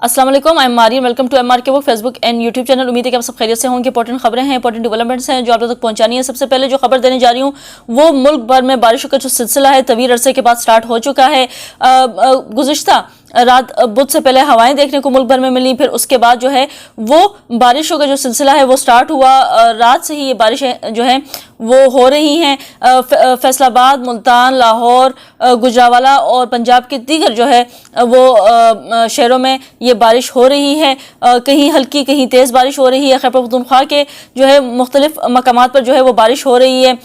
अस्सलाम वालेकुम, I am Maryam. Welcome to MR के वो फेसबुक एंड यूट्यूब चैनल। उम्मीद है कि आप सब खैरियत से होंगे। इंपॉर्टेंट खबरें हैं, इंपॉर्टेंट डेवलपमेंट्स हैं जो आप लोग तक पहुंचानी है। सबसे पहले जो खबर देने जा रही हूँ वो मुल्क भर में बारिशों का जो सिलसिला है तवील अरसे के बाद स्टार्ट हो चुका है। गुज़िश्ता रात बुध से पहले हवाएं देखने को मुल्क भर में मिली, फिर उसके बाद जो है वो बारिशों का जो सिलसिला है वो स्टार्ट हुआ। रात से ही ये बारिशें जो हैं वो हो रही हैं। फैसलाबाद, मुल्तान, लाहौर, गुजरावाला और पंजाब के दीगर जो है वो शहरों में ये बारिश हो रही है। कहीं हल्की कहीं तेज़ बारिश हो रही है। खैबर पख्तूनख्वा के जो है मुख्तलिफ मकामात पर जो है वो बारिश हो रही है।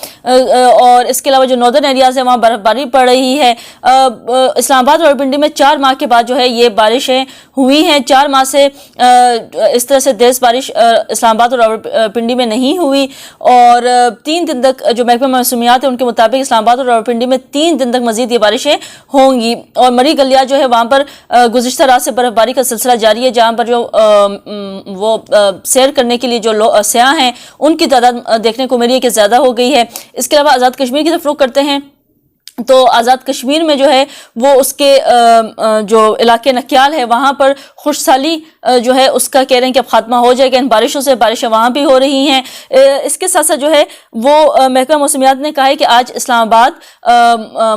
और इसके अलावा जो नॉर्दर्न एरियाज़ है वहाँ बर्फ़बारी पड़ रही है। इस्लामाबाद और रावलपिंडी में 4 माह के बाद जो है ये बारिशें हुई हैं। 4 माह से इस तरह से तेज़ बारिश इस्लामाबाद और रावलपिंडी में नहीं हुई। और 3 दिन तक जो महकमा मौसमियात है उनके मुताबिक इस्लामाबाद और रावलपिंडी में 3 दिन तक मजीद ये बारिशें होंगी। और मरी गलिया जो है वहाँ पर गुज़िश्ता रात से बर्फ़बारी का सिलसिला जारी है, जहाँ पर जो वो सैर करने के लिए जो सयाह हैं उनकी तादाद देखने को मिली है कि ज़्यादा हो गई है। इसके अलावा आज़ाद कश्मीर की तरफ रुख करते हैं तो आज़ाद कश्मीर में जो है वो उसके जो इलाके नक्याल है वहाँ पर खुशहाली जो है उसका कह रहे हैं कि अब खात्मा हो जाएगा इन बारिशों से। बारिशें वहाँ भी हो रही हैं। इसके साथ साथ जो है वो महकमा मौसमियात ने कहा है कि आज इस्लामाबाद,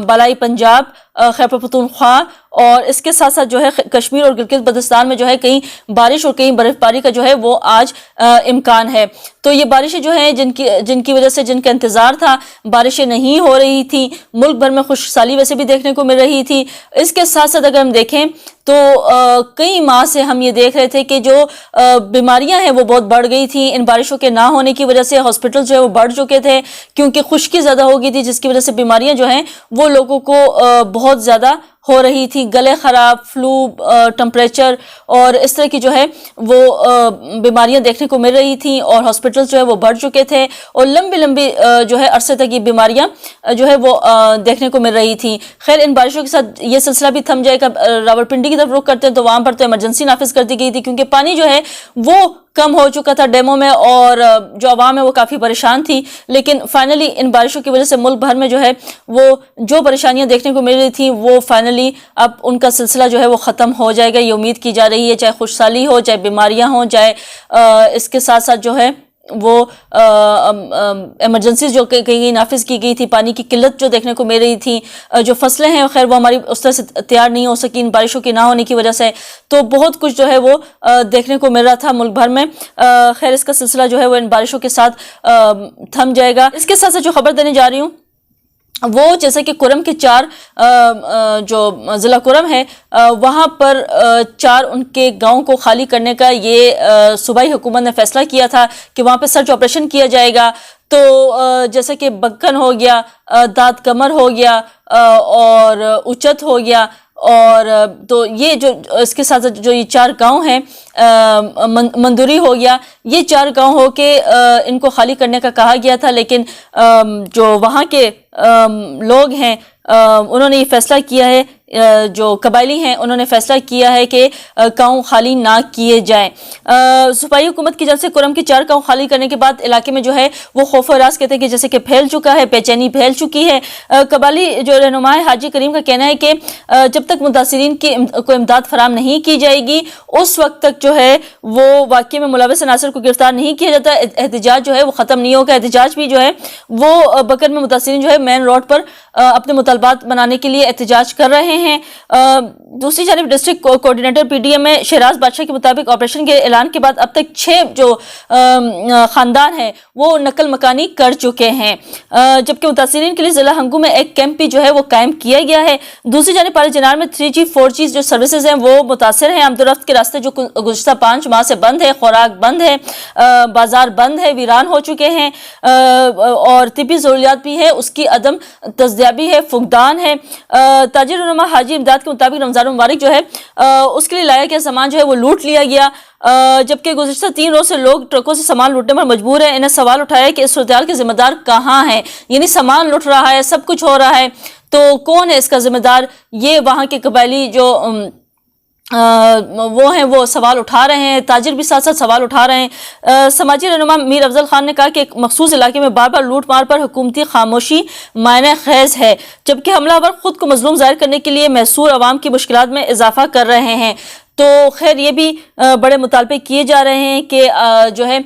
बालाई पंजाब, खैबर पख्तूनख्वा और इसके साथ साथ जो है कश्मीर और गिलगित बल्तिस्तान में जो है कहीं बारिश और कहीं बर्फबारी का जो है वो आज इम्कान है। तो ये बारिशें जो हैं जिनकी वजह से जिनका इंतज़ार था बारिशें नहीं हो रही थी। मुल्क भर में खुशहाली वैसे भी देखने को मिल रही थी। इसके साथ साथ अगर हम देखें तो कई माह से हम ये देख रहे थे कि जो बीमारियां हैं वो बहुत बढ़ गई थी। इन बारिशों के ना होने की वजह से हॉस्पिटल जो है वो बढ़ चुके थे क्योंकि खुश्की ज़्यादा हो गई थी, जिसकी वजह से बीमारियां जो हैं वो लोगों को बहुत ज़्यादा हो रही थी। गले ख़राब, फ्लू, टेम्परेचर और इस तरह की जो है वो बीमारियां देखने को मिल रही थी और हॉस्पिटल जो है वो बढ़ चुके थे और लंबी लंबी जो है अरसे तक ये बीमारियां जो है वो देखने को मिल रही थी। खैर इन बारिशों के साथ ये सिलसिला भी थम जाएगा। रावलपिंडी की तरफ रुख करते हैं तो वहाँ पर तो इमरजेंसी नाफिज कर दी गई थी क्योंकि पानी जो है वो कम हो चुका था डैमों में और जो आवाम है वो काफ़ी परेशान थी। लेकिन फाइनली इन बारिशों की वजह से मुल्क भर में जो है वो जो परेशानियां देखने को मिल रही थी वो फाइनली अब उनका सिलसिला जो है वो ख़त्म हो जाएगा, ये उम्मीद की जा रही है। चाहे खुशहाली हो, चाहे बीमारियां हों, चाहे इसके साथ साथ जो है वो इमरजेंसी जो कहीं नाफिज की गई थी, पानी की किल्लत जो देखने को मिल रही थी, जो फसलें हैं खैर वो हमारी उस तरह से तैयार नहीं हो सकी इन बारिशों की ना होने की वजह से। तो बहुत कुछ जो है वो देखने को मिल रहा था मुल्क भर में। खैर इसका सिलसिला जो है वो इन बारिशों के साथ थम जाएगा। इसके साथ साथ जो खबर देने जा रही हूँ वो जैसे कि कुरम के 4 जो ज़िला कुरम है वहाँ पर 4 उनके गाँव को खाली करने का ये सूबाई हुकूमत ने फैसला किया था कि वहाँ पे सर्च ऑपरेशन किया जाएगा। तो जैसे कि बक्कन हो गया, दाद कमर हो गया और उचत हो गया और तो ये जो इसके साथ जो ये 4 गांव हैं, मंदूरी हो गया, ये 4 गांव हो के इनको खाली करने का कहा गया था। लेकिन जो वहाँ के लोग हैं उन्होंने ये फैसला किया है, जो कबायली हैं उन्होंने फैसला किया है कि गाँव खाली ना किए जाएं। सूबाई हुकूमत की जानब से कुरम के 4 गाँव खाली करने के बाद इलाके में जो है वो खौफ और राज कहते हैं कि जैसे कि फैल चुका है, बेचैनी फैल चुकी है। कबायली जो रहनुमा है हाजी करीम का कहना है कि जब तक मुतासिरीन की को इमदाद फराम नहीं की जाएगी उस वक्त तक जो है वो वाक़े में मुलविस अनासर को गिरफ्तार नहीं किया जाता। एहतजाज जो है वो ख़त्म नहीं होगा। एहतजाज भी जो है वो बकर में मुतासिरीन जो है मेन रोड पर अपने मुतालबात बनाने के लिए एहतजाज कर रहे हैं। दूसरी जानिब डिस्ट्रिक्ट कोऑर्डिनेटर PDM में शहराज बादशाह के मुताबिक ऑपरेशन के ऐलान के बाद अब तक 6 जो ख़ानदान हैं वो नकल मकानी कर चुके हैं, जबकि मुतासिरीन के लिए ज़िला हंगू में एक कैंप भी जो है वो कायम किया गया है। दूसरी जानिब पारे जनार में 3G 4G जो सर्विसेज हैं वो मुतासर हैं। आमदोरफ्त के रास्ते जो गुज़श्ता 5 माह से बंद है, खुराक बंद है, बाजार बंद है, वीरान हो चुके हैं और तिब्बी ज़रूरियात भी है, उसकी अदम तस्दियाबी है, फुकदान है। ताजिर उलमा हाजी इमदाद के मुताबिक रमज़ान मुबारक जो है उसके लिए लाया गया सामान जो है वो लूट लिया गया, जबकि गुज़श्ता 3 रोज़ से लोग ट्रकों से सामान लूटने पर मजबूर हैं। इन्हें सवाल उठाया कि इस सूरत के जिम्मेदार कहाँ हैं, यानी सामान लूट रहा है, सब कुछ हो रहा है तो कौन है इसका जिम्मेदार। ये वहाँ के कबायली जो वो हैं वो सवाल उठा रहे हैं, ताजिर भी साथ साथ सवाल उठा रहे हैं। समाजी रहनुमा मीर अफजल खान ने कहा कि एक मखसूस इलाके में बार बार लूट मार पर हुकूमती खामोशी मायने खैज है, जबकि हमलावर खुद को मजलूम जाहिर करने के लिए मैसूर अवाम की मुश्किलात में इजाफा कर रहे हैं। تو خیر یہ بھی بڑے مطالبے کیے جا رہے ہیں کہ جو ہے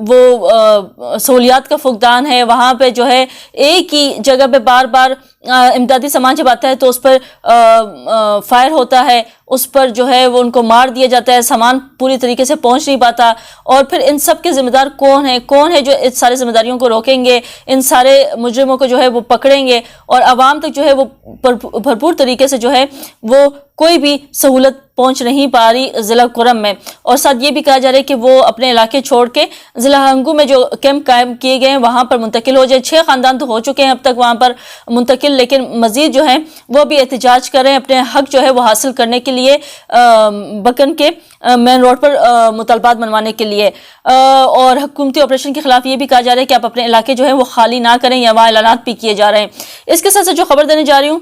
وہ سہولیات کا فقدان ہے، وہاں پہ جو ہے ایک ہی جگہ پہ بار بار امدادی سامان جب آتا ہے تو اس پر فائر ہوتا ہے، اس پر جو ہے وہ ان کو مار دیا جاتا ہے، سامان پوری طریقے سے پہنچ نہیں پاتا، اور پھر ان سب کے ذمہ دار کون ہے جو ان سارے ذمہ داریوں کو روکیں گے، ان سارے مجرموں کو جو ہے وہ پکڑیں گے، اور عوام تک جو ہے وہ بھرپور طریقے سے جو ہے وہ کوئی بھی سہولت پہنچ نہیں پا رہی ضلع کرم میں۔ اور ساتھ یہ بھی کہا جا رہا ہے کہ وہ اپنے علاقے چھوڑ کے ضلع ہنگو میں جو کیمپ قائم کیے گئے ہیں وہاں پر منتقل ہو جائے۔ 6 خاندان تو ہو چکے ہیں اب تک وہاں پر منتقل، لیکن مزید جو ہیں وہ بھی احتجاج کر رہے ہیں اپنے حق جو ہے وہ حاصل کرنے کے لیے، بکن کے مین روڈ پر مطالبات منوانے کے لیے، اور حکومتی آپریشن کے خلاف یہ بھی کہا جا رہا ہے کہ آپ اپنے علاقے جو ہے وہ خالی نہ کریں، یا وہاں اعلانات بھی کیے جا رہے ہیں۔ اس کے ساتھ جو خبر دینے جا رہی ہوں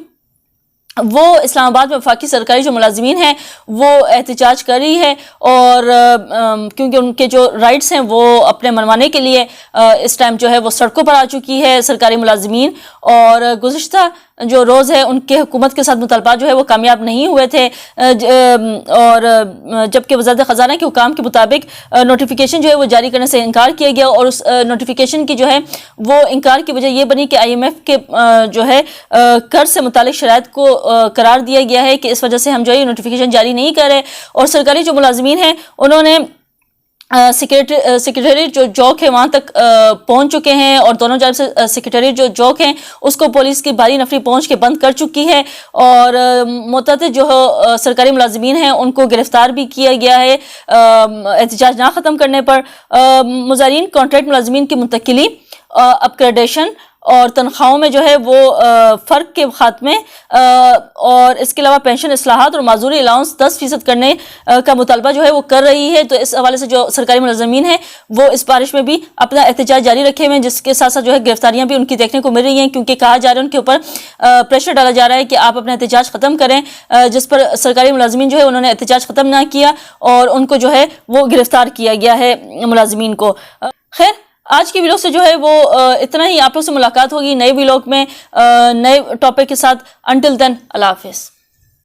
وہ اسلام آباد میں وفاقی سرکاری جو ملازمین ہیں وہ احتجاج کر رہی ہے، اور کیونکہ ان کے جو رائٹس ہیں وہ اپنے منوانے کے لیے اس ٹائم جو ہے وہ سڑکوں پر آ چکی ہے سرکاری ملازمین، اور گزشتہ جو روز ہے ان کے حکومت کے ساتھ مطالبات جو ہے وہ کامیاب نہیں ہوئے تھے، اور جبکہ وزارت خزانہ کے حکام کے مطابق نوٹیفیکیشن جو ہے وہ جاری کرنے سے انکار کیا گیا، اور اس نوٹیفیکیشن کی جو ہے وہ انکار کی وجہ یہ بنی کہ IMF کے جو ہے قرض سے متعلق شرائط کو قرار دیا گیا ہے کہ اس وجہ سے ہم جو ہے نوٹیفیکیشن جاری نہیں کر رہے، اور سرکاری جو ملازمین ہیں انہوں نے سیکریٹریٹ جو چوک ہے وہاں تک پہنچ چکے ہیں، اور دونوں جانب سے سیکریٹریٹ جو چوک ہیں اس کو پولیس کی بھاری نفری پہنچ کے بند کر چکی ہے، اور متعدد جو سرکاری ملازمین ہیں ان کو گرفتار بھی کیا گیا ہے احتجاج نہ ختم کرنے پر۔ مظاہرین کانٹریکٹ ملازمین کی منتقلی، اپ گریڈیشن اور تنخواہوں میں جو ہے وہ فرق کے خاتمے، اور اس کے علاوہ پینشن اصلاحات اور معذوری الاؤنس 10% کرنے کا مطالبہ جو ہے وہ کر رہی ہے۔ تو اس حوالے سے جو سرکاری ملازمین ہیں وہ اس بارش میں بھی اپنا احتجاج جاری رکھے ہوئے ہیں، جس کے ساتھ ساتھ جو ہے گرفتاریاں بھی ان کی دیکھنے کو مل رہی ہیں، کیونکہ کہا جا رہا ہے ان کے اوپر پریشر ڈالا جا رہا ہے کہ آپ اپنا احتجاج ختم کریں، جس پر سرکاری ملازمین جو ہے انہوں نے احتجاج ختم نہ کیا اور ان کو جو ہے وہ گرفتار کیا گیا ہے ملازمین کو۔ خیر آج کی ویلوگ سے جو ہے وہ اتنا ہی، آپ لوگ سے ملاقات ہوگی نئے ویلوگ میں نئے ٹاپک کے ساتھ۔ انٹل دین اللہ حافظ۔